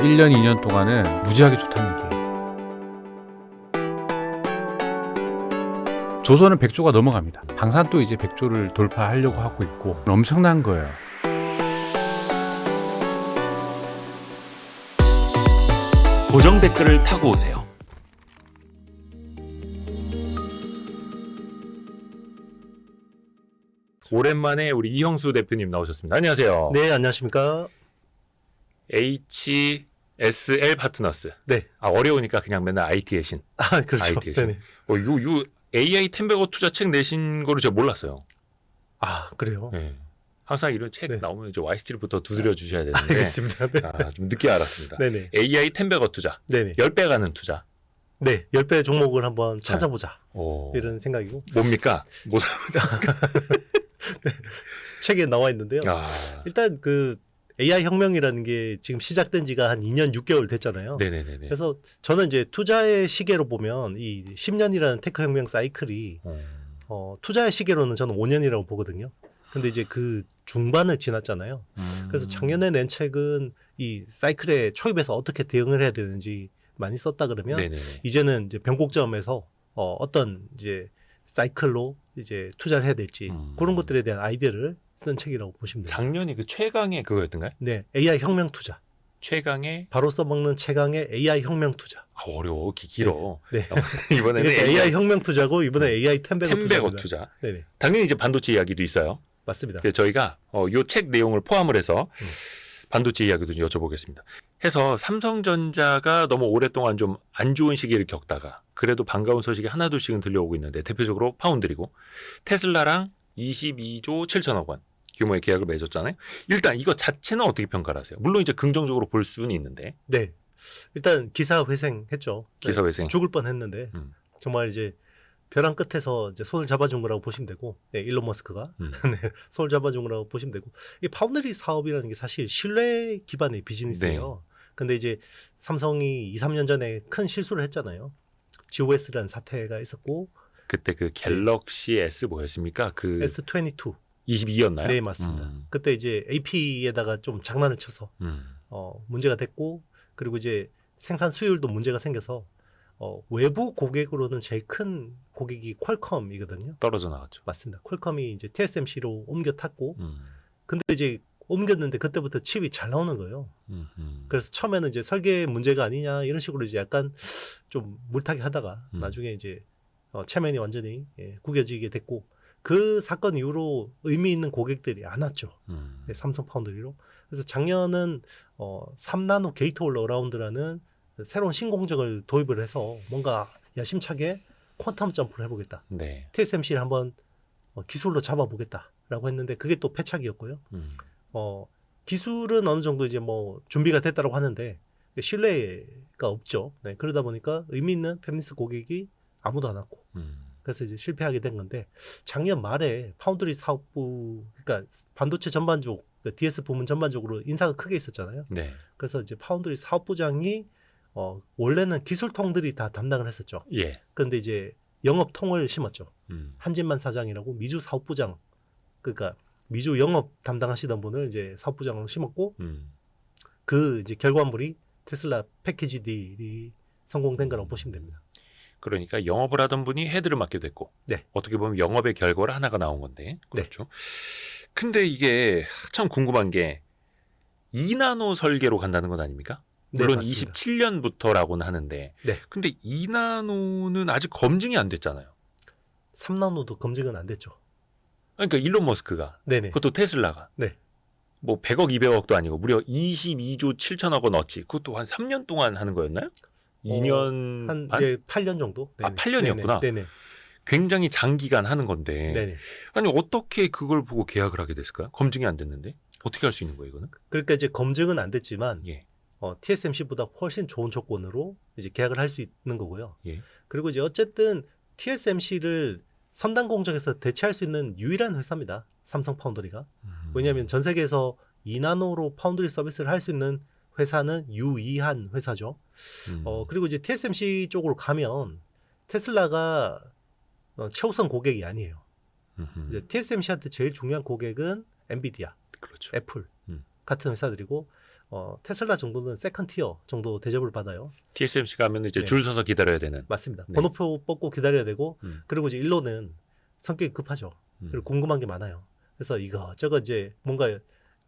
1년, 2년 동안은 무지하게 좋다는 얘기예요. 조선은 100조가 넘어갑니다. 방산도 이제 100조를 돌파하려고 하고 있고 엄청난 거예요. 고정 댓글을 타고 오세요. 오랜만에 우리 이형수 대표님 나오셨습니다. 안녕하세요. 네, 안녕하십니까. HSL 파트너스. 네. 어려우니까 그냥 맨날 IT의 신. 그렇죠. IT의 신. 네네. 요 AI 템베거 투자 책 내신 거를 제가 몰랐어요. 그래요? 네. 항상 이런 책 네. 나오면 이제 YST부터 두드려 주셔야 되는데 알겠습니다. 네. 좀 늦게 알았습니다. 네네. AI 템베거 투자. 네네. 10배 가는 투자. 네, 10배 종목을 한번 찾아보자. 오. 이런 생각이고. 뭡니까? 뭐 책에 나와 있는데요. 아. 일단 그 AI 혁명이라는 게 지금 시작된 지가 한 2년 6개월 됐잖아요. 네네네네. 그래서 저는 이제 투자의 시계로 보면 이 10년이라는 테크 혁명 사이클이 투자의 시계로는 저는 5년이라고 보거든요. 근데 이제 그 중반을 지났잖아요. 그래서 작년에 낸 책은 이 사이클의 초입에서 어떻게 대응을 해야 되는지 많이 썼다 그러면 네네네. 이제는 이제 변곡점에서 어떤 이제 사이클로 이제 투자를 해야 될지 그런 것들에 대한 아이디어를 쓴 책이라고 보시면 돼요. 작년이 그 최강의 그거였던가요? 네, AI 혁명 투자. 최강의 바로 써먹는 최강의 AI 혁명 투자. 어려워 길어. 네. 이번에는 이게 AI 혁명 투자고 이번에 AI 템베거 템베거 투자입니다. 투자. 네네, 당연히 이제 반도체 이야기도 있어요. 맞습니다. 그래서 저희가 요 책 내용을 포함을 해서 반도체 이야기도 좀 여쭤보겠습니다. 해서 삼성전자가 너무 오랫동안 좀 안 좋은 시기를 겪다가 그래도 반가운 소식이 하나둘씩은 들려오고 있는데 대표적으로 파운드리고 테슬라랑 22조 7천억 원 규모의 계약을 맺었잖아요. 일단 이거 자체는 어떻게 평가를 하세요? 물론 이제 긍정적으로 볼 수는 있는데 네, 일단 기사 회생했죠. 기사 회생. 죽을 뻔했는데 정말 이제 벼랑 끝에서 이제 손을 잡아준 거라고 보시면 되고, 네, 일론 머스크가 네, 손을 잡아준 거라고 보시면 되고, 이 파운드리 사업이라는 게 사실 신뢰 기반의 비즈니스예요. 근데 이제 삼성이 2, 3년 전에 큰 실수를 했잖아요. GOS라는 사태가 있었고, 그때 그 갤럭시 S 뭐였습니까? 그 S22. 22였나요? 네, 맞습니다. 그때 이제 AP에다가 좀 장난을 쳐서 문제가 됐고, 그리고 이제 생산 수율도 문제가 생겨서 외부 고객으로는 제일 큰 고객이 퀄컴이거든요. 떨어져 나왔죠. 맞습니다. 퀄컴이 이제 TSMC로 옮겨 탔고, 근데 이제 옮겼는데 그때부터 칩이 잘 나오는 거예요. 그래서 처음에는 이제 설계 문제가 아니냐 이런 식으로 이제 약간 좀 물타기 하다가 나중에 이제 체면이 완전히 구겨지게 됐고, 그 사건 이후로 의미 있는 고객들이 안 왔죠. 네, 삼성 파운드리로. 그래서 작년은 3나노 게이트 올 어라운드라는 새로운 신공정을 도입을 해서 뭔가 야심차게 퀀텀 점프를 해보겠다. 네. TSMC를 한번 기술로 잡아보겠다라고 했는데 그게 또 패착이었고요. 기술은 어느 정도 이제 뭐 준비가 됐다고 하는데 신뢰가 없죠. 네, 그러다 보니까 의미 있는 팹리스 고객이 아무도 안 왔고, 그래서 이제 실패하게 된 건데, 작년 말에 파운드리 사업부, 그러니까 반도체 전반적, DS 부문 전반적으로 인사가 크게 있었잖아요. 네. 그래서 이제 파운드리 사업부장이 원래는 기술통들이 다 담당을 했었죠. 예. 그런데 이제 영업통을 심었죠. 한진만 사장이라고 미주 사업부장, 그러니까 미주 영업 담당하시던 분을 이제 사업부장으로 심었고, 그 이제 결과물이 테슬라 패키지 딜이 성공된 거라고 보시면 됩니다. 그러니까 영업을 하던 분이 헤드를 맡게 됐고, 네. 어떻게 보면 영업의 결과로 하나가 나온 건데, 그렇죠. 근데 이게 참 궁금한 게 2나노 설계로 간다는 건 아닙니까? 물론 네, 27년부터라고는 하는데, 네. 근데 2나노는 아직 검증이 안 됐잖아요. 3나노도 검증은 안 됐죠. 그러니까 일론 머스크가, 네네. 그것도 테슬라가, 네. 뭐 100억, 200억도 아니고 무려 22조 7천억 원 어치, 그것도 한 3년 동안 하는 거였나요? 2년 한 반? 8년 정도. 네네. 8년이었구나. 네네. 굉장히 장기간 하는 건데, 네네. 아니 어떻게 그걸 보고 계약을 하게 됐을까요? 검증이 안 됐는데 어떻게 할 수 있는 거예요, 이거는? 그러니까 이제 검증은 안 됐지만 예. TSMC보다 훨씬 좋은 조건으로 이제 계약을 할 수 있는 거고요. 예. 그리고 이제 어쨌든 TSMC를 선단 공정에서 대체할 수 있는 유일한 회사입니다. 삼성 파운드리가. 왜냐하면 전 세계에서 2나노로 파운드리 서비스를 할 수 있는 회사는 유의한 회사죠. 그리고 이제 TSMC 쪽으로 가면 테슬라가 최우선 고객이 아니에요. 이제 TSMC한테 제일 중요한 고객은 엔비디아, 그렇죠. 애플 같은 회사들이고, 테슬라 정도는 세컨 티어 정도 대접을 받아요. TSMC 가면 이제 네. 줄 서서 기다려야 되는. 맞습니다. 네. 번호표 뽑고 기다려야 되고 그리고 이제 일로는 성격이 급하죠. 그리고 음. 궁금한 게 많아요. 그래서 이거저거 이제 뭔가 가서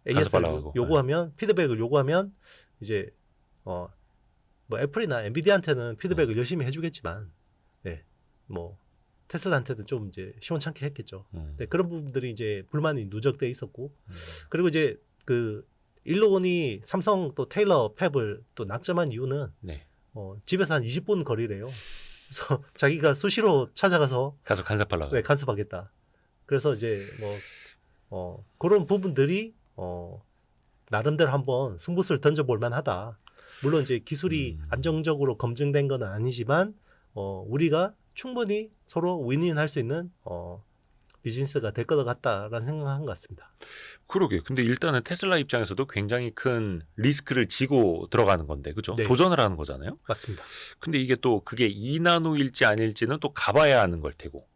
AS를 빨라가고. 요구하면 피드백을 요구하면 이제 뭐 애플이나 엔비디아한테는 피드백을 열심히 해주겠지만, 네, 뭐 테슬라한테는 좀 이제 시원찮게 했겠죠. 네, 그런 부분들이 이제 불만이 누적돼 있었고, 그리고 이제 그 일론이 삼성 또 테일러 팹을 또 낙점한 이유는 네. 집에서 한 20분 거리래요. 그래서 자기가 수시로 찾아가서 가서 간섭하려고. 네, 간섭하겠다. 그래서 이제 그런 부분들이 나름대로 한번 승부수를 던져볼 만하다. 물론 이제 기술이 안정적으로 검증된 건 아니지만 우리가 충분히 서로 윈윈할 수 있는 비즈니스가 될 것 같다라는 생각한 것 같습니다. 그러게. 근데 일단은 테슬라 입장에서도 굉장히 큰 리스크를 지고 들어가는 건데, 그죠? 네. 도전을 하는 거잖아요. 맞습니다. 근데 이게 또 그게 2나노일지 아닐지는 또 가봐야 하는 걸 테고.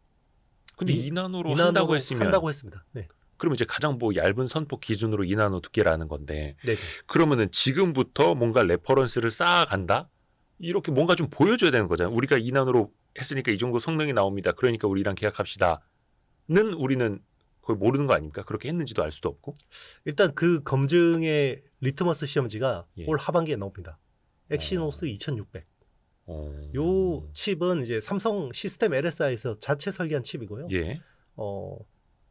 근데 2나노로 한다고 했으면 한다고 했습니다. 네. 그러면 이제 가장 뭐 얇은 선폭 기준으로 2나노 두께라는 건데, 네. 그러면은 지금부터 뭔가 레퍼런스를 쌓아간다? 이렇게 뭔가 좀 보여줘야 되는 거잖아요. 우리가 2나노로 했으니까 이 정도 성능이 나옵니다. 그러니까 우리랑 계약합시다. 는 우리는 거의 모르는 거 아닙니까? 그렇게 했는지도 알 수도 없고. 일단 그 검증의 리트머스 시험지가 예. 올 하반기에 나옵니다. 엑시노스 2600. 어... 요 칩은 이제 삼성 시스템 LSI에서 자체 설계한 칩이고요. 예.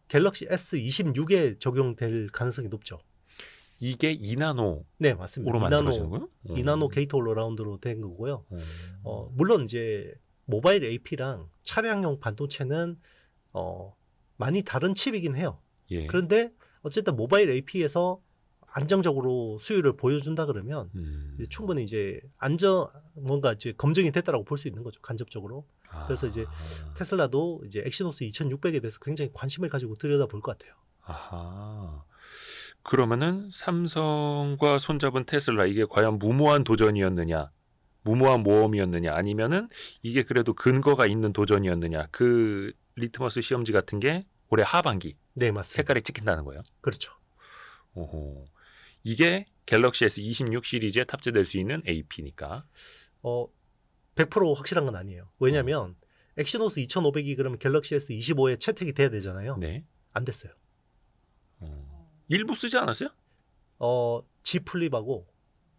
갤럭시 S26에 적용될 가능성이 높죠. 이게 2나노로 네, 맞습니다. 만들어지는 거예요? 2나노 게이트 올라운드로 된 거고요. 어... 물론 이제 모바일 AP랑 차량용 반도체는 많이 다른 칩이긴 해요. 예. 그런데 어쨌든 모바일 AP에서 안정적으로 수율을 보여준다 그러면 이제 충분히 이제 뭔가 이제 검증이 됐다라고 볼 수 있는 거죠, 간접적으로. 그래서 이제 테슬라도 이제 엑시노스 2600에 대해서 굉장히 관심을 가지고 들여다볼 것 같아요. 아하. 그러면은 삼성과 손잡은 테슬라, 이게 과연 무모한 도전이었느냐, 무모한 모험이었느냐, 아니면은 이게 그래도 근거가 있는 도전이었느냐, 그 리트머스 시험지 같은 게 올해 하반기 네, 맞습니다. 색깔이 찍힌다는 거예요. 그렇죠. 오호. 이게 갤럭시 S26 시리즈에 탑재될 수 있는 AP니까. 100% 확실한 건 아니에요. 왜냐하면 엑시노스 2500이 그러면 갤럭시 S25에 채택이 돼야 되잖아요. 네. 안 됐어요. 일부 쓰지 않았어요? G 플립하고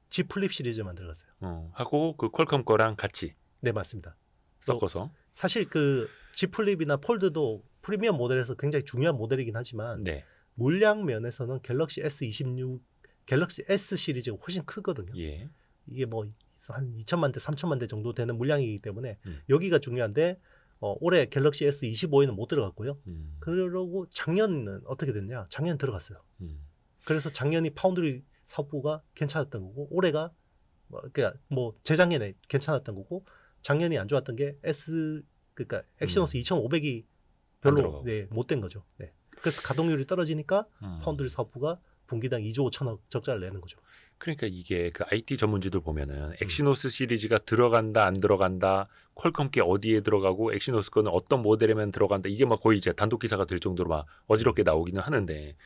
G 플립 시리즈만 들어갔어요. 하고 그 퀄컴 거랑 같이 네, 맞습니다. 섞어서. 사실 그 G 플립이나 폴드도 프리미엄 모델에서 굉장히 중요한 모델이긴 하지만 네. 물량 면에서는 갤럭시 S26, 갤럭시 S 시리즈가 훨씬 크거든요. 예. 이게 뭐 한 2천만 대, 3천만 대 정도 되는 물량이기 때문에 음. 여기가 중요한데 올해 갤럭시 S25에는 못 들어갔고요. 음. 그러고 작년은 어떻게 됐냐? 작년 들어갔어요. 음. 그래서 작년이 파운드리 사업부가 괜찮았던 거고 올해가 그러니까 뭐 재작년에 괜찮았던 거고 작년이 안 좋았던 게 그러니까 엑시노스 2500이 별로 들어가고. 네, 못된 거죠. 네. 그래서 가동률이 떨어지니까 파운드리 사업부가 분기당 2조 5천억 적자를 내는 거죠. 그러니까 이게 그 IT 전문지들 보면은 엑시노스 시리즈가 들어간다 안 들어간다, 퀄컴께 어디에 들어가고 엑시노스 거는 어떤 모델에만 들어간다, 이게 막 거의 이제 단독 기사가 될 정도로 막 어지럽게 나오기는 하는데,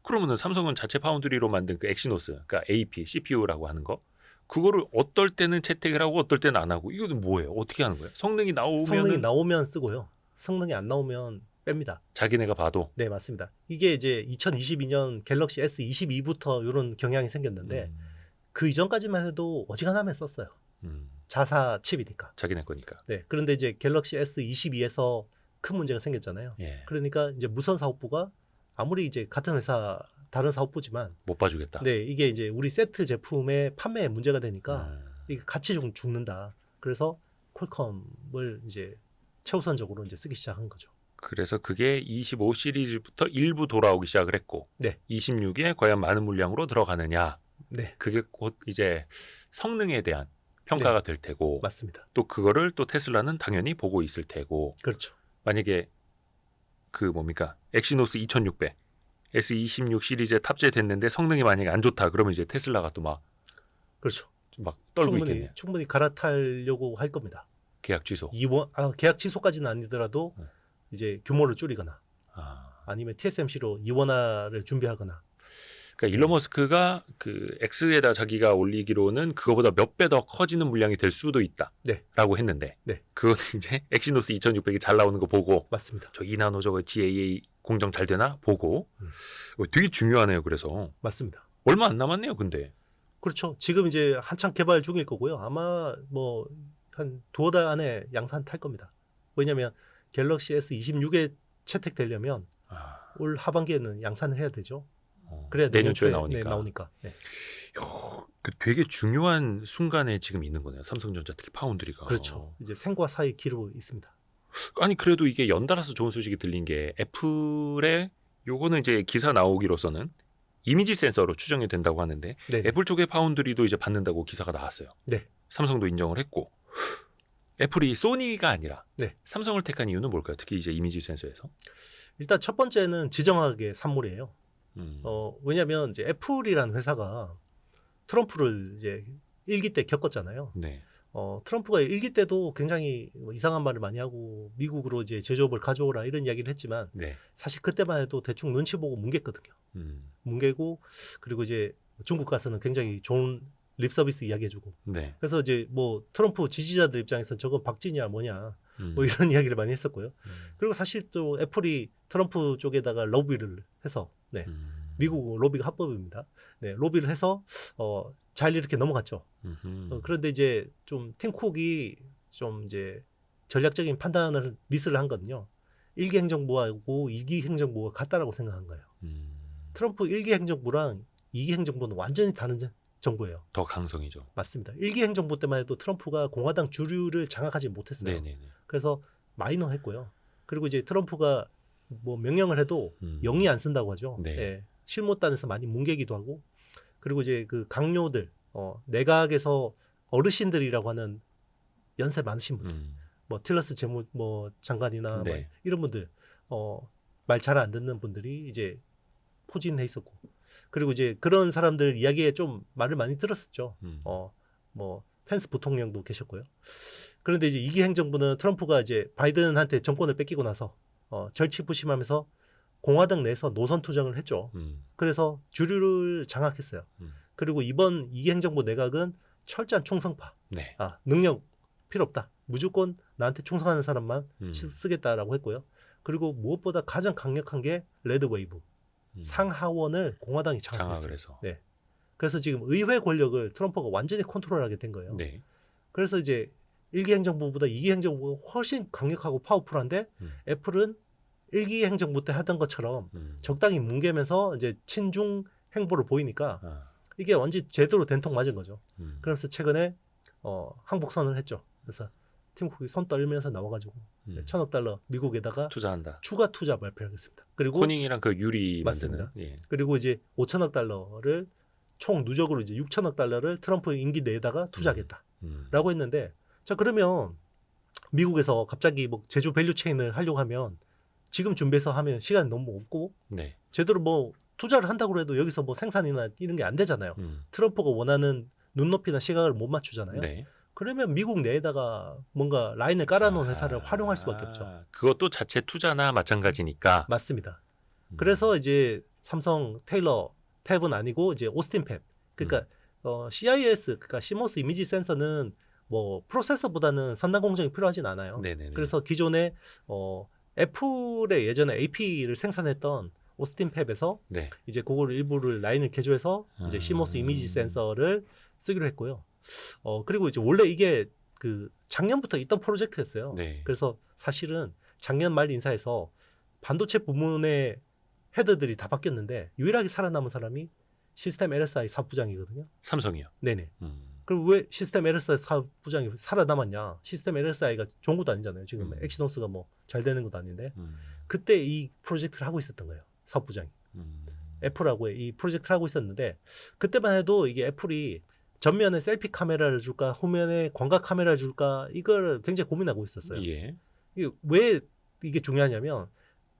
그러면은 삼성은 자체 파운드리로 만든 그 엑시노스, 그러니까 AP, CPU라고 하는 거, 그거를 어떨 때는 채택을 하고 어떨 때는 안 하고, 이거는 뭐예요? 어떻게 하는 거예요? 성능이 나오면 쓰고요. 성능이 안 나오면 뺍니다. 자기네가 봐도. 네, 맞습니다. 이게 이제 2022년 갤럭시 S22부터 이런 경향이 생겼는데 그 이전까지만 해도 어지간하면 썼어요. 자사 칩이니까. 자기네 거니까. 네. 그런데 이제 갤럭시 S22에서 큰 문제가 생겼잖아요. 예. 그러니까 이제 무선 사업부가 아무리 이제 같은 회사 다른 사업부지만 못 봐주겠다. 네, 이게 이제 우리 세트 제품의 판매에 문제가 되니까 이게 같이 죽는다. 그래서 퀄컴을 이제 최우선적으로 이제 쓰기 시작한 거죠. 그래서 그게 25 시리즈부터 일부 돌아오기 시작을 했고, 네. 26에 과연 많은 물량으로 들어가느냐, 네, 그게 곧 이제 성능에 대한 평가가 될 테고, 맞습니다. 또 그거를 또 테슬라는 당연히 보고 있을 테고, 그렇죠. 만약에 그 뭡니까 엑시노스 2600 S26 시리즈에 탑재됐는데 성능이 만약에 안 좋다, 그러면 이제 테슬라가 또 막 그렇죠. 떨고 있겠네요. 충분히 갈아타려고 할 겁니다. 계약 취소. 계약 취소까지는 아니더라도 이제 규모를 줄이거나 아, 아니면 TSMC로 이원화를 준비하거나 그러니까 일론 머스크가 그 X에다 자기가 올리기로는 그거보다 몇 배 더 커지는 물량이 될 수도 있다라고 했는데 네. 그건 이제 엑시노스 2600이 잘 나오는 거 보고 맞습니다. 저 2나노 저거 GAA 공정 잘 되나 보고 되게 중요하네요. 그래서 맞습니다. 얼마 안 남았네요. 근데 그렇죠. 지금 이제 한창 개발 중일 거고요. 아마 뭐 한 두어 달 안에 양산 탈 겁니다. 왜냐하면 갤럭시 S26에 채택되려면 올 하반기에는 양산을 해야 되죠. 그래야 내년 초에 나오니까. 나오니까. 네, 나오니까. 네. 그 되게 중요한 순간에 지금 있는 거네요. 삼성전자 특히 파운드리가. 그렇죠. 이제 생과 사의 기로 있습니다. 아니 그래도 이게 연달아서 좋은 소식이 들린 게 애플의 요거는 이제 기사 나오기로서는 이미지 센서로 추정이 된다고 하는데 네. 애플 쪽의 파운드리도 이제 받는다고 기사가 나왔어요. 네. 삼성도 인정을 했고 애플이 소니가 아니라 네. 삼성을 택한 이유는 뭘까요? 특히 이제 이미지 센서에서. 일단 첫 번째는 지정학의 산물이에요. 음. 왜냐하면 이제 애플이라는 회사가 트럼프를 이제 일기 때 겪었잖아요. 네. 트럼프가 일기 때도 굉장히 뭐 이상한 말을 많이 하고 미국으로 이제 제조업을 가져오라 이런 이야기를 했지만 네. 사실 그때만 해도 대충 눈치 보고 뭉갰거든요. 뭉개고 그리고 이제 중국 가서는 굉장히 좋은 립 서비스 이야기해주고 네. 그래서 이제 뭐 트럼프 지지자들 입장에서 저건 박쥐냐 뭐냐 뭐 이런 이야기를 많이 했었고요. 그리고 사실 또 애플이 트럼프 쪽에다가 로비를 해서 네. 미국 로비가 합법입니다. 네, 로비를 해서 잘 이렇게 넘어갔죠. 그런데 이제 좀 팀쿡이 좀 이제 전략적인 판단을 미스를 한 거는요. 1기 행정부하고 2기 행정부가 같다라고 생각한 거예요. 트럼프 1기 행정부랑 2기 행정부는 완전히 다른 정부예요. 더 강성이죠. 맞습니다. 1기 행정부 때만 해도 트럼프가 공화당 주류를 장악하지 못했어요. 네네네. 그래서 마이너 했고요. 그리고 이제 트럼프가 뭐 명령을 해도 영이 안 쓴다고 하죠. 네. 예, 실무단에서 많이 뭉개기도 하고 그리고 이제 그 강요들 내각에서 어르신들이라고 하는 연세 많으신 분들 뭐 틸러스 재무 뭐 장관이나 네. 뭐 이런 분들 말 잘 안 듣는 분들이 이제 포진해 있었고 그리고 이제 그런 사람들 이야기에 좀 말을 많이 들었었죠. 뭐 펜스 부통령도 계셨고요. 그런데 이제 2기 행정부는 트럼프가 이제 바이든한테 정권을 뺏기고 나서 절치부심하면서 공화당 내에서 노선 투쟁을 했죠. 그래서 주류를 장악했어요. 그리고 이번 2기 행정부 내각은 철저한 충성파. 네. 능력 필요 없다. 무조건 나한테 충성하는 사람만 음. 쓰겠다라고 했고요. 그리고 무엇보다 가장 강력한 게 레드 웨이브. 상하원을 공화당이 장악했어요. 장악을 해서. 네. 그래서 지금 의회 권력을 트럼프가 완전히 컨트롤하게 된 거예요. 네. 그래서 이제 1기 행정부보다 2기 행정부가 훨씬 강력하고 파워풀한데 애플은 1기 행정부 때 하던 것처럼 적당히 뭉개면서 이제 친중 행보를 보이니까 이게 완전 제대로 된통 맞은 거죠. 그래서 최근에 항복선을 했죠. 그래서 팀쿡이 손 떨면서 나와가지고 $1,000억 미국에다가 투자한다. 추가 투자 발표하겠습니다. 그리고 코닝이랑 그 유리 맞습니다. 만드는. 예. 그리고 이제 $5,000억 총 누적으로 이제 $6,000억 트럼프 임기 내에다가 투자하겠다라고 했는데 자 그러면 미국에서 갑자기 뭐 제조 밸류 체인을 하려고 하면 지금 준비해서 하면 시간이 너무 없고 네. 제대로 뭐 투자를 한다고 해도 여기서 뭐 생산이나 이런 게 안 되잖아요. 트럼프가 원하는 눈높이나 시각을 못 맞추잖아요. 네. 그러면 미국 내에다가 뭔가 라인을 깔아놓은 회사를 활용할 수밖에 없죠. 그것도 자체 투자나 마찬가지니까. 맞습니다. 그래서 이제 삼성 테일러 팹은 아니고 이제 오스틴 팹. 그러니까 CIS, 그러니까 CMOS 이미지 센서는 뭐 프로세서보다는 선단 공정이 필요하진 않아요. 네네네. 그래서 기존에 애플의 예전에 AP를 생산했던 오스틴 팹에서 네. 이제 그거를 일부를 라인을 개조해서 이제 CMOS 이미지 센서를 쓰기로 했고요. 그리고 이제 원래 이게 그 작년부터 있던 프로젝트였어요. 네. 그래서 사실은 작년 말 인사에서 반도체 부문의 헤드들이 다 바뀌었는데 유일하게 살아남은 사람이 시스템 LSI 사부장이거든요. 삼성이요. 네네. 그리고 왜 시스템 LSI 사부장이 살아남았냐? 시스템 LSI가 좋은 것도 아니잖아요. 지금 엑시노스가 뭐 잘 되는 것도 아닌데 그때 이 프로젝트를 하고 있었던 거예요. 사부장이. 애플하고 이 프로젝트를 하고 있었는데 그때만 해도 이게 애플이 전면에 셀피 카메라를 줄까 후면에 광각 카메라를 줄까 이걸 굉장히 고민하고 있었어요. 예. 이게 왜 이게 중요하냐면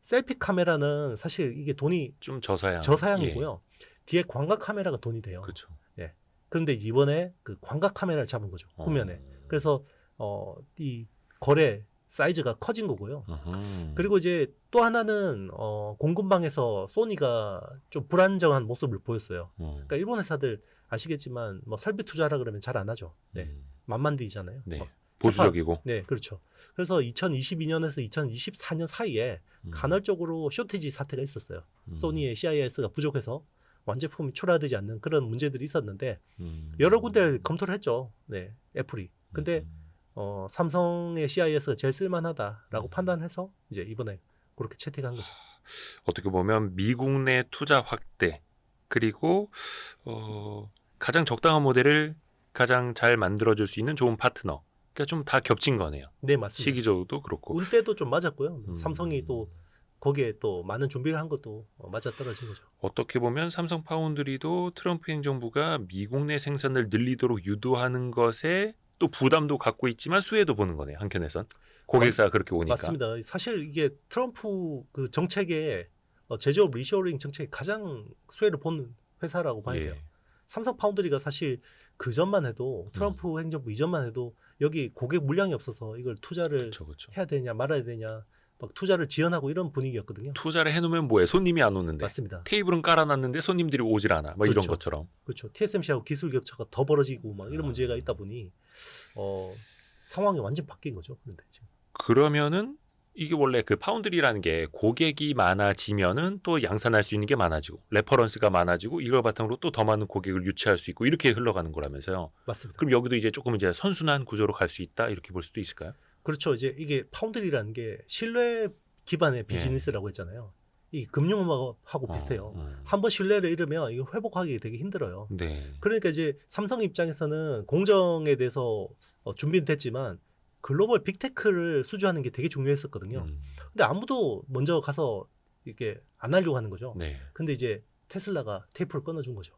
셀피 카메라는 사실 이게 돈이 좀 저사양. 저사양이고요. 뒤에 광각 카메라가 돈이 돼요. 그렇죠. 예. 그런데 이번에 그 광각 카메라를 잡은 거죠. 후면에. 그래서 이 거래 사이즈가 커진 거고요. 음흠. 그리고 이제 또 하나는 공급망에서 소니가 좀 불안정한 모습을 보였어요. 그러니까 일본 회사들 아시겠지만 뭐 설비 투자라 그러면 잘 안 하죠. 네. 만만디잖아요. 네. 보수적이고. 네, 그렇죠. 그래서 2022년에서 2024년 사이에 간헐적으로 쇼티지 사태가 있었어요. 소니의 CIS가 부족해서 완제품이 출하되지 않는 그런 문제들이 있었는데 여러 군데 검토를 했죠. 네, 애플이. 근데 삼성의 CIS가 제일 쓸만하다라고 판단해서 이제 이번에 그렇게 채택한 거죠. 어떻게 보면 미국 내 투자 확대 그리고 가장 적당한 모델을 가장 잘 만들어줄 수 있는 좋은 파트너. 그러니까 좀 다 겹친 거네요. 네, 맞습니다. 시기적으로도 그렇고. 운때도 좀 맞았고요. 삼성이 또 거기에 또 많은 준비를 한 것도 맞아떨어진 거죠. 어떻게 보면 삼성 파운드리도 트럼프 행정부가 미국 내 생산을 늘리도록 유도하는 것에 또 부담도 갖고 있지만 수혜도 보는 거네요. 한켠에선. 고객사가 그렇게 오니까. 맞습니다. 사실 이게 트럼프 그 정책에 제조업 리쇼어링 정책에 가장 수혜를 보는 회사라고 봐야 돼요. 예. 삼성 파운드리가 사실 그 전만 해도 트럼프 행정부 이전만 해도 여기 고객 물량이 없어서 이걸 투자를 그렇죠. 해야 되냐 말아야 되냐 막 투자를 지연하고 이런 분위기였거든요. 투자를 해놓으면 뭐해? 손님이 안 오는데. 맞습니다. 테이블은 깔아놨는데 손님들이 오질 않아. 막 이런 그렇죠. 것처럼. 그렇죠. TSMC하고 기술 격차가 더 벌어지고 막 이런 문제가 있다 보니 상황이 완전 바뀐 거죠. 그런데 지금. 그러면은 이게 원래 그 파운드리라는 게 고객이 많아지면은 또 양산할 수 있는 게 많아지고 레퍼런스가 많아지고 이걸 바탕으로 또 더 많은 고객을 유치할 수 있고 이렇게 흘러가는 거라면서요. 맞습니다. 그럼 여기도 이제 조금 이제 선순환 구조로 갈 수 있다 이렇게 볼 수도 있을까요? 그렇죠. 이제 이게 파운드리라는 게 신뢰 기반의 비즈니스라고 했잖아요. 이 금융업하고 비슷해요. 한번 신뢰를 잃으면 이거 회복하기 되게 힘들어요. 네. 그러니까 이제 삼성 입장에서는 공정에 대해서 준비는 됐지만 글로벌 빅테크를 수주하는 게 되게 중요했었거든요. 근데 아무도 먼저 가서 이렇게 안 하려고 하는 거죠. 네. 근데 이제 테슬라가 테이프를 끊어준 거죠.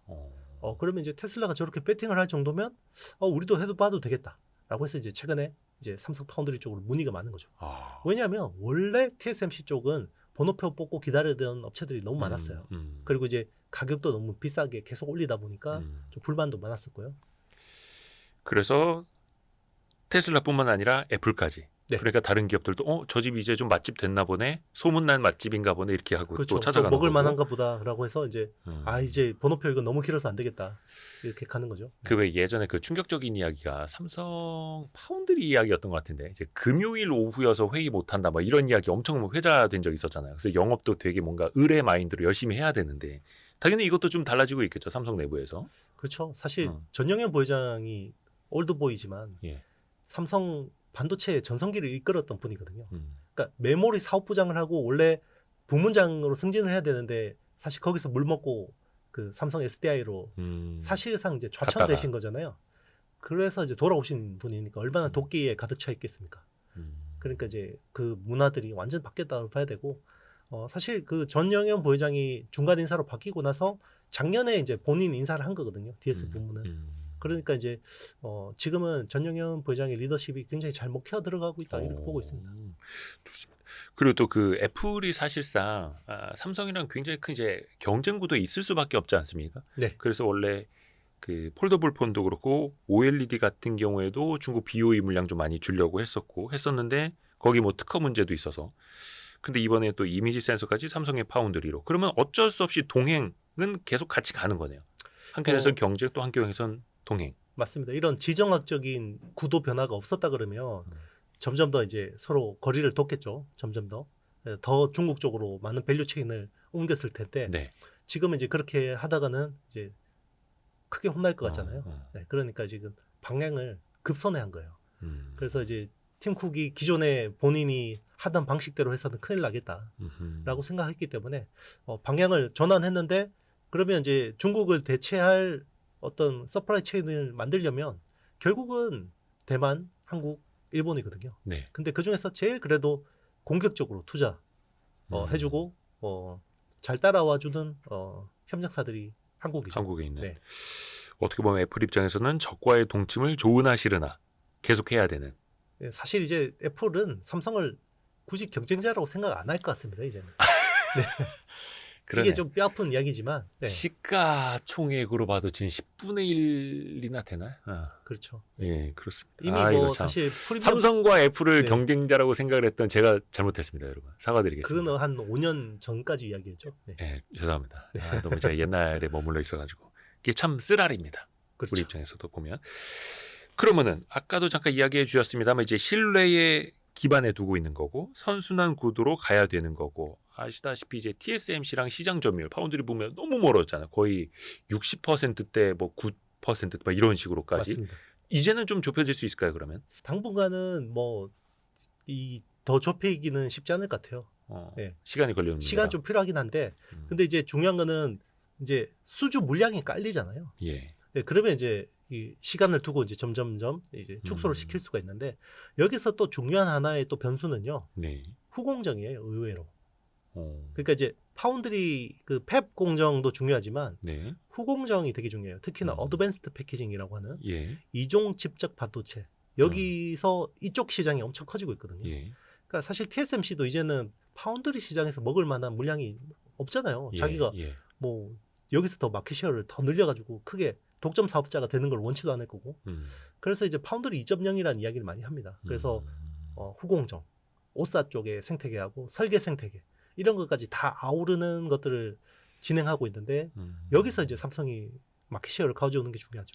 그러면 이제 테슬라가 저렇게 배팅을 할 정도면 우리도 해도 봐도 되겠다라고 해서 이제 최근에 이제 삼성 파운드리 쪽으로 문의가 많은 거죠. 왜냐하면 원래 TSMC 쪽은 번호표 뽑고 기다리던 업체들이 너무 많았어요. 그리고 이제 가격도 너무 비싸게 계속 올리다 보니까 좀 불만도 많았었고요. 그래서 테슬라뿐만 아니라 애플까지. 네. 그러니까 다른 기업들도 저 집 이제 좀 맛집 됐나 보네. 소문난 맛집인가 보네. 이렇게 하고 그렇죠. 또 찾아가는 먹을 거고. 만한가 보다라고 해서 이제 이제 번호표 이거 너무 길어서 안 되겠다. 이렇게 가는 거죠. 그 왜 예전에 그 충격적인 이야기가 삼성 파운드리 이야기였던 것 같은데 이제 금요일 오후여서 회의 못 한다 막 이런 이야기 엄청 회자된 적이 있었잖아요. 그래서 영업도 되게 뭔가 의뢰 마인드로 열심히 해야 되는데 당연히 이것도 좀 달라지고 있겠죠. 삼성 내부에서. 그렇죠. 사실 전영현 부회장이 올드보이지만 예. 삼성 반도체 전성기를 이끌었던 분이거든요. 그러니까 메모리 사업부장을 하고 원래 부문장으로 승진을 해야 되는데 사실 거기서 물 먹고 그 삼성 SDI로 사실상 이제 좌천되신 거잖아요. 그래서 이제 돌아오신 분이니까 얼마나 도끼에 가득 차 있겠습니까? 그러니까 이제 그 문화들이 완전 바뀌었다고 봐야 되고 사실 그 전영현 부회장이 중간 인사로 바뀌고 나서 작년에 이제 본인 인사를 한 거거든요. DS 부문은. 그러니까 이제 지금은 전영현 부회장의 리더십이 굉장히 잘 먹혀 들어가고 있다 이렇게 보고 있습니다. 좋습니다. 그리고 또 그 애플이 사실상 삼성이랑 굉장히 큰 이제 경쟁 구도에 있을 수밖에 없지 않습니까? 네. 그래서 원래 그 폴더블 폰도 그렇고 OLED 같은 경우에도 중국 BOE 물량 좀 많이 주려고 했었는데 거기 뭐 특허 문제도 있어서 근데 이번에 또 이미지 센서까지 삼성의 파운드리로 그러면 어쩔 수 없이 동행은 계속 같이 가는 거네요. 한편에선 경쟁 또 한편에선 동행. 맞습니다. 이런 지정학적인 구도 변화가 없었다 그러면 점점 더 이제 서로 거리를 뒀겠죠. 점점 더 중국 쪽으로 많은 밸류 체인을 옮겼을 텐데 네. 지금은 이제 그렇게 하다가는 이제 크게 혼날 것 같잖아요. 네, 그러니까 지금 방향을 급선회한 거예요. 그래서 이제 팀 쿡이 기존에 본인이 하던 방식대로 해서는 큰일 나겠다라고 생각했기 때문에 방향을 전환했는데 그러면 이제 중국을 대체할 어떤 서플라이 체인을 만들려면 결국은 대만, 한국, 일본이거든요. 네. 근데 그 중에서 제일 그래도 공격적으로 투자 해주고 잘 따라와주는 협력사들이 한국이죠. 한국에 있는. 네. 어떻게 보면 애플 입장에서는 적과의 동침을 좋으나 싫으나 계속해야 되는. 네, 사실 이제 애플은 삼성을 굳이 경쟁자라고 생각 안 할 것 같습니다. 이제는. 네. 그러네. 이게 좀 뼈아픈 이야기지만 네, 시가총액으로 봐도 지금 10분의 1이나 되나요? 그렇죠. 예, 그렇습니다. 이미 이거 뭐 참. 사실 프리미엄 삼성과 애플을 네. 경쟁자라고 생각을 했던 제가 잘못했습니다, 여러분. 사과드리겠습니다. 그거는 한 5년 전까지 이야기했죠. 네. 예, 죄송합니다. 너무 제가 옛날에 머물러 있어가지고 이게 참 쓰라립니다. 그렇죠. 우리 입장에서도 보면. 그러면은 아까도 잠깐 이야기해 주셨습니다만 이제 신뢰에 기반에 두고 있는 거고 선순환 구도로 가야 되는 거고 아시다시피 이제 TSMC랑 시장 점유율 파운드리 보면 너무 멀었잖아요. 거의 60%대 뭐 9% 막 이런 식으로까지. 맞습니다. 이제는 좀 좁혀질 수 있을까요, 그러면? 당분간은 뭐 이 더 좁히기는 쉽지 않을 것 같아요. 네. 시간이 걸리는 시간 좀 필요하긴 한데 근데 이제 중요한 거는 이제 수주 물량이 깔리잖아요. 예. 네, 그러면 이제 이 시간을 두고 이제 점점점 이제 축소를 시킬 수가 있는데 여기서 또 중요한 하나의 또 변수는요. 네. 후공정이에요, 의외로. 어, 그러니까 이제 파운드리 그 팹 공정도 중요하지만 네. 후공정이 되게 중요해요. 특히나 어드밴스드 패키징이라고 하는 예. 이종 집적 반도체. 여기서 이쪽 시장이 엄청 커지고 있거든요. 예. 그러니까 사실 TSMC도 이제는 파운드리 시장에서 먹을 만한 물량이 없잖아요. 예. 자기가 예. 뭐 여기서 더 마켓 셰어를 더 늘려가지고 크게 독점 사업자가 되는 걸 원치도 않을 거고. 그래서 이제 파운드리 2.0이라는 이야기를 많이 합니다. 그래서 후공정, 오사 쪽의 생태계하고 설계 생태계 이런 것까지 다 아우르는 것들을 진행하고 있는데 여기서 이제 삼성이 마켓 셰어를 가져오는 게 중요하죠.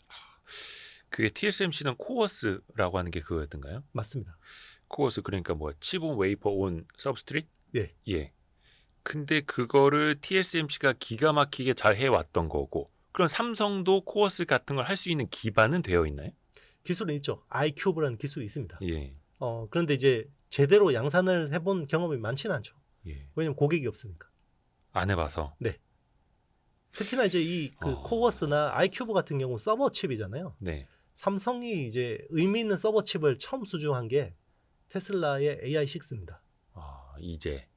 그게 TSMC는 코어스라고 하는 게 그거였던가요? 맞습니다. 코어스 그러니까 뭐 칩온 웨이퍼 온 서브스트릿? 예. 예. 근데 그거를 TSMC가 기가 막히게 잘 해왔던 거고 그럼 삼성도 코어스 같은 걸 할 수 있는 기반은 되어 있나요? 기술은 있죠. iCube라는 기술이 있습니다. 예. 그런데 이제 제대로 양산을 해본 경험이 많지는 않죠. 예. 왜냐면 고객이 없으니까. 안 해봐서. 특히나 이제 이 그 코어스나 iCube 같은 경우 서버 칩이잖아요. 네. 삼성이 이제 의미 있는 서버 칩을 처음 수주한 게 테슬라의 AI6입니다. 이제.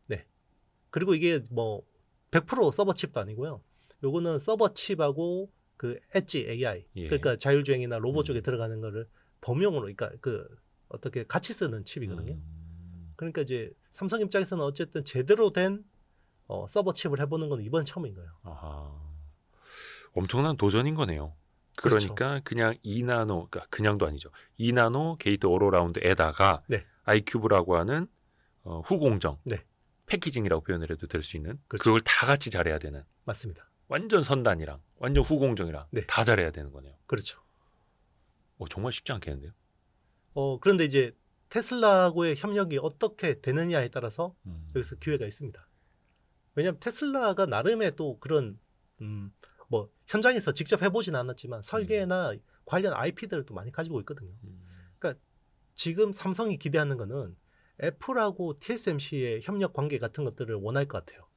그리고 이게 뭐 100% 서버 칩도 아니고요. 요거는 서버 칩하고 그 엣지 AI, 예. 그러니까 자율주행이나 로봇 쪽에 들어가는 거를 범용으로, 그러니까 그 어떻게 같이 쓰는 칩이거든요. 그러니까 이제 삼성 입장에서는 어쨌든 제대로 된 서버 칩을 해보는 건 이번 처음인 거예요. 아하. 엄청난 도전인 거네요. 그러니까 그냥 2나노, 그러니까 그냥도 아니죠. 2나노 게이트 오로라운드에다가 네. iCube라고 하는 후공정, 네. 패키징이라고 표현을 해도 될 수 있는 그렇죠. 그걸 다 같이 잘해야 되는 맞습니다. 완전 선단이랑 완전 후공정이랑 네. 다 잘해야 되는 거네요. 그렇죠. 정말 쉽지 않겠는데요? 그런데 이제 테슬라하고의 협력이 어떻게 되느냐에 따라서 여기서 기회가 있습니다. 왜냐하면 테슬라가 나름의 또 그런 뭐 현장에서 직접 해보진 않았지만 설계나 관련 IP들을 또 많이 가지고 있거든요. 그러니까 지금 삼성이 기대하는 거는 애플하고 TSMC의 협력 관계 같은 것들을 원할 것 같아요.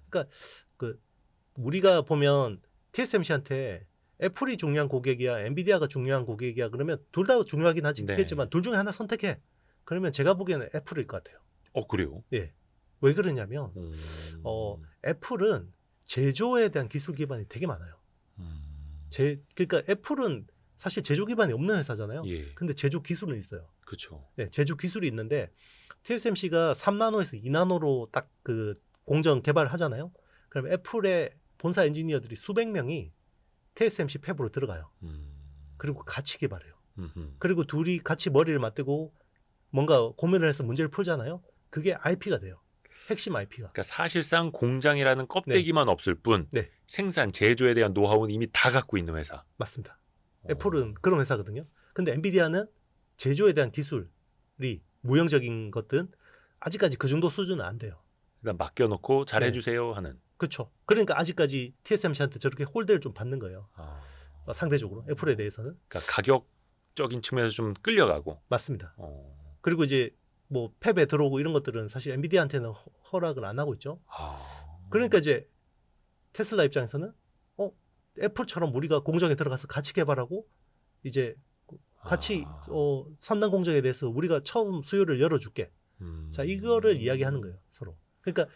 그러니까 그 우리가 보면 TSMC한테 애플이 중요한 고객이야, 엔비디아가 중요한 고객이야 그러면 둘 다 중요하긴 하겠지만 둘 중에 하나 선택해. 그러면 제가 보기에는 애플일 것 같아요. 그래요? 예. 왜 그러냐면 애플은 제조에 대한 기술 기반이 되게 많아요. 그러니까 애플은 사실 제조 기반이 없는 회사잖아요. 예. 근데 제조 기술은 있어요. 그렇죠. 네, 제조 기술이 있는데 TSMC가 3나노에서 2나노로 딱 그 공정 개발을 하잖아요. 그럼 애플의 본사 엔지니어들이 수백 명이 TSMC 팹으로 들어가요. 그리고 같이 개발해요. 그리고 둘이 같이 머리를 맞대고 뭔가 고민을 해서 문제를 풀잖아요. 그게 IP가 돼요. 핵심 IP가. 그러니까 사실상 공장이라는 껍데기만 없을 뿐 네. 생산, 제조에 대한 노하우는 이미 다 갖고 있는 회사. 맞습니다. 애플은 그런 회사거든요. 근데 엔비디아는 제조에 대한 기술이 무형적인 것들은 아직까지 그 정도 수준은 안 돼요. 그러니까 맡겨놓고 잘해주세요 하는. 그렇죠. 그러니까 아직까지 TSMC한테 저렇게 홀대를 좀 받는 거예요. 상대적으로 애플에 대해서는. 그러니까 가격적인 측면에서 좀 끌려가고. 맞습니다. 그리고 이제 뭐 팹에 들어오고 이런 것들은 사실 엔비디아한테는 허락을 안 하고 있죠. 그러니까 이제 테슬라 입장에서는 애플처럼 우리가 공정에 들어가서 같이 개발하고 이제 같이 선단 공정에 대해서 우리가 처음 수요를 열어줄게. 자, 이거를 이야기하는 거예요, 서로. 그러니까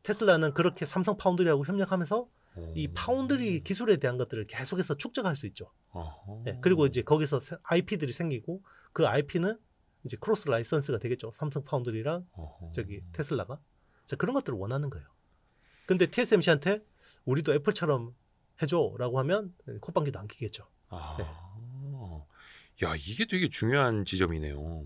테슬라는 그렇게 삼성 파운드리하고 협력하면서 이 파운드리 기술에 대한 것들을 계속해서 축적할 수 있죠. 네, 그리고 이제 거기서 IP들이 생기고 그 IP는 이제 크로스 라이선스가 되겠죠. 삼성 파운드리랑 저기 테슬라가. 자, 그런 것들을 원하는 거예요. 근데 TSMC한테 우리도 애플처럼 해줘라고 하면 콧방귀도 안 끼겠죠. 아, 네. 야 이게 되게 중요한 지점이네요.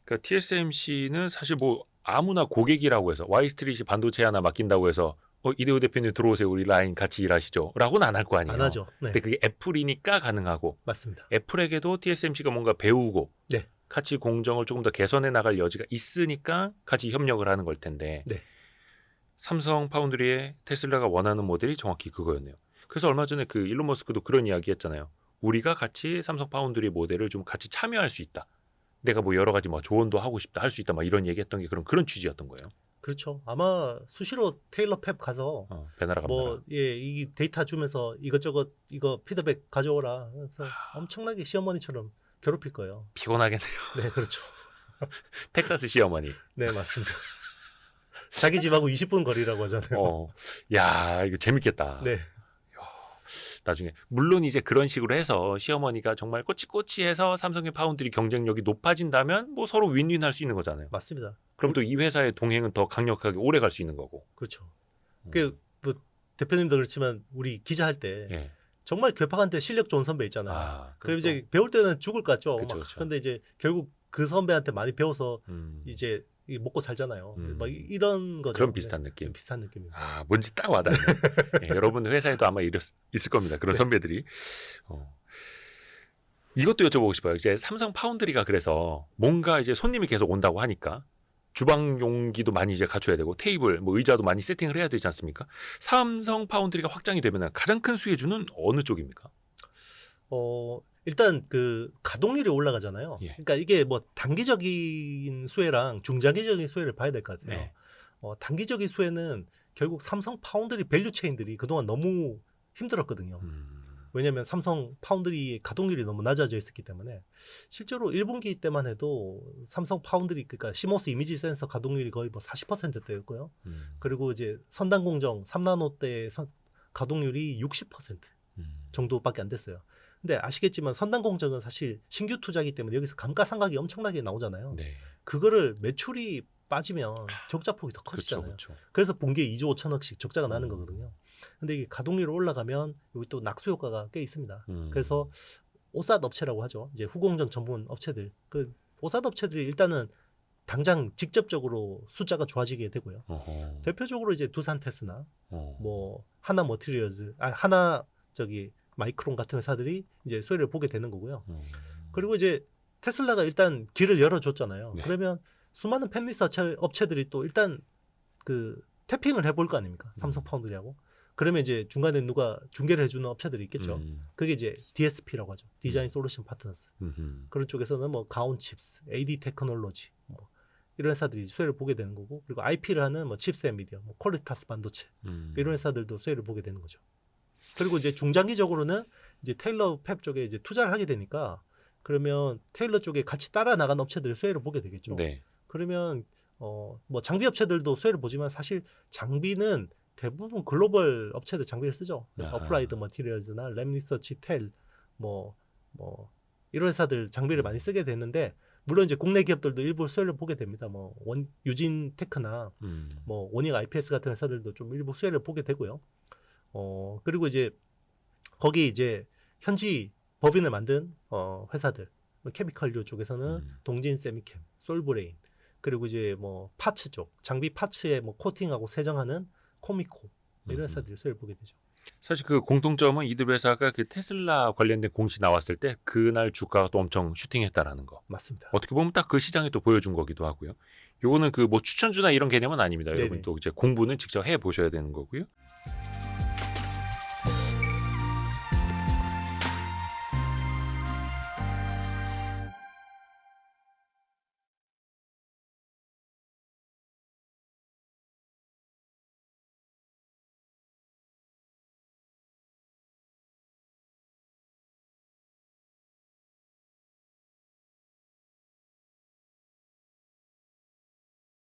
그러니까 TSMC는 사실 뭐 아무나 고객이라고 해서 Y스트릿이 반도체 하나 맡긴다고 해서 이대호 대표님 들어오세요. 우리 라인 같이 일하시죠.라고는 안 할 거 아니에요. 안 하죠. 네. 근데 그게 애플이니까 가능하고 맞습니다. 애플에게도 TSMC가 뭔가 배우고 네. 같이 공정을 조금 더 개선해 나갈 여지가 있으니까 같이 협력을 하는 걸 텐데 네. 삼성 파운드리의 테슬라가 원하는 모델이 정확히 그거였네요. 그래서 얼마 전에 그 일론 머스크도 그런 이야기 했잖아요. 우리가 같이 삼성 파운드리 모델을 좀 같이 참여할 수 있다. 내가 뭐 여러 가지 뭐 조언도 하고 싶다, 할 수 있다, 막 이런 얘기했던 게 그런 취지였던 거예요. 그렇죠. 아마 수시로 테일러 팹 가서 베나라 감나라. 뭐 이 데이터 주면서 이것저것 이거 피드백 가져오라. 그래서 엄청나게 시어머니처럼 괴롭힐 거예요. 피곤하겠네요. 네, 그렇죠. 텍사스 시어머니. 네, 맞습니다. 자기 집하고 20분 거리라고 하잖아요. 야 이거 재밌겠다. 네. 나중에 물론 이제 그런 식으로 해서 시어머니가 정말 꼬치꼬치해서 삼성의 파운드리 경쟁력이 높아진다면 뭐 서로 윈윈할 수 있는 거잖아요. 맞습니다. 그럼 또 이 회사의 동행은 더 강력하게 오래 갈 수 있는 거고. 그렇죠. 그 뭐 대표님도 그렇지만 우리 기자 할 때 예. 정말 괴팍한데 실력 좋은 선배 있잖아요. 아, 그럼 이제 배울 때는 죽을 것 같죠. 그쵸, 막. 그쵸. 근데 이제 결국 그 선배한테 많이 배워서 음, 이제 먹고 살잖아요. 음. 막 이런 거죠. 그런 비슷한 느낌. 비슷한 느낌입니다. 아, 뭔지 딱 와닿네. 예, 여러분 회사에도 아마 있을 겁니다. 그런 네. 선배들이. 이것도 여쭤보고 싶어요. 이제 삼성 파운드리가 그래서 뭔가 이제 손님이 계속 온다고 하니까 주방 용기도 많이 이제 갖춰야 되고 테이블, 뭐 의자도 많이 세팅을 해야 되지 않습니까? 삼성 파운드리가 확장이 되면 가장 큰 수혜주는 어느 쪽입니까? 일단 그 가동률이 올라가잖아요. 예. 그러니까 이게 뭐 단기적인 수혜랑 중장기적인 수혜를 봐야 될 것 같아요. 네. 단기적인 수혜는 결국 삼성 파운드리 밸류 체인들이 그동안 너무 힘들었거든요. 왜냐하면 삼성 파운드리의 가동률이 너무 낮아져 있었기 때문에 실제로 1분기 때만 해도 삼성 파운드리 그러니까 시모스 이미지 센서 가동률이 거의 뭐 40%대였고요. 그리고 이제 선단 공정 3나노 때 가동률이 60% 정도밖에 안 됐어요. 근데 아시겠지만 선단 공정은 사실 신규 투자기 때문에 여기서 감가상각이 엄청나게 나오잖아요. 네. 그거를 매출이 빠지면 적자폭이 더 커지잖아요. 그렇죠. 그래서 분기에 2조 5천억씩 적자가 나는 거거든요. 근데 이게 가동률이 올라가면 여기 또 낙수 효과가 꽤 있습니다. 그래서 오삿 업체라고 하죠. 이제 후공정 전문 업체들. 그 오삿 업체들이 일단은 당장 직접적으로 숫자가 좋아지게 되고요. 대표적으로 이제 두산테스나 뭐 하나 머티리얼즈, 하나 마이크론 같은 회사들이 이제 수혜를 보게 되는 거고요. 그리고 이제 테슬라가 일단 길을 열어줬잖아요. 네. 그러면 수많은 팬리스 업체들이 또 일단 그 태핑을 해볼 거 아닙니까? 삼성 파운드리하고. 그러면 이제 중간에 누가 중개를 해주는 업체들이 있겠죠. 그게 이제 DSP라고 하죠. 디자인 솔루션 파트너스. 그런 쪽에서는 뭐 가온칩스, AD 테크놀로지 뭐 이런 회사들이 수혜를 보게 되는 거고, 그리고 IP를 하는 뭐 칩스 엔비디아, 뭐 퀄리타스 반도체 이런 회사들도 수혜를 보게 되는 거죠. 그리고 이제 중장기적으로는 이제 테일러 팹 쪽에 이제 투자를 하게 되니까 그러면 테일러 쪽에 같이 따라 나간 업체들이 수혜를 보게 되겠죠. 네. 그러면 뭐 장비 업체들도 수혜를 보지만 사실 장비는 대부분 글로벌 업체들 장비를 쓰죠. 그래서 아하. 어플라이드 머티리얼즈나 램리서치, 텔, 뭐 이런 회사들 장비를 많이 쓰게 되는데, 물론 이제 국내 기업들도 일부 수혜를 보게 됩니다. 뭐 유진 테크나 뭐 원익 IPS 같은 회사들도 좀 일부 수혜를 보게 되고요. 그리고 이제 거기 이제 현지 법인을 만든 회사들, 케미컬류 쪽에서는 동진 세미캠, 솔브레인, 그리고 이제 뭐 파츠 쪽, 장비 파츠에 뭐 코팅하고 세정하는 코미코 이런 회사들이 수혜를 보게 되죠. 사실 그 공통점은 이들 회사가 그 테슬라 관련된 공시 나왔을 때 그날 주가가 또 엄청 슈팅했다라는 거. 맞습니다. 어떻게 보면 딱 그 시장에 또 보여준 거기도 하고요. 요거는 그 뭐 추천주나 이런 개념은 아닙니다. 네네. 여러분 또 이제 공부는 직접 해 보셔야 되는 거고요.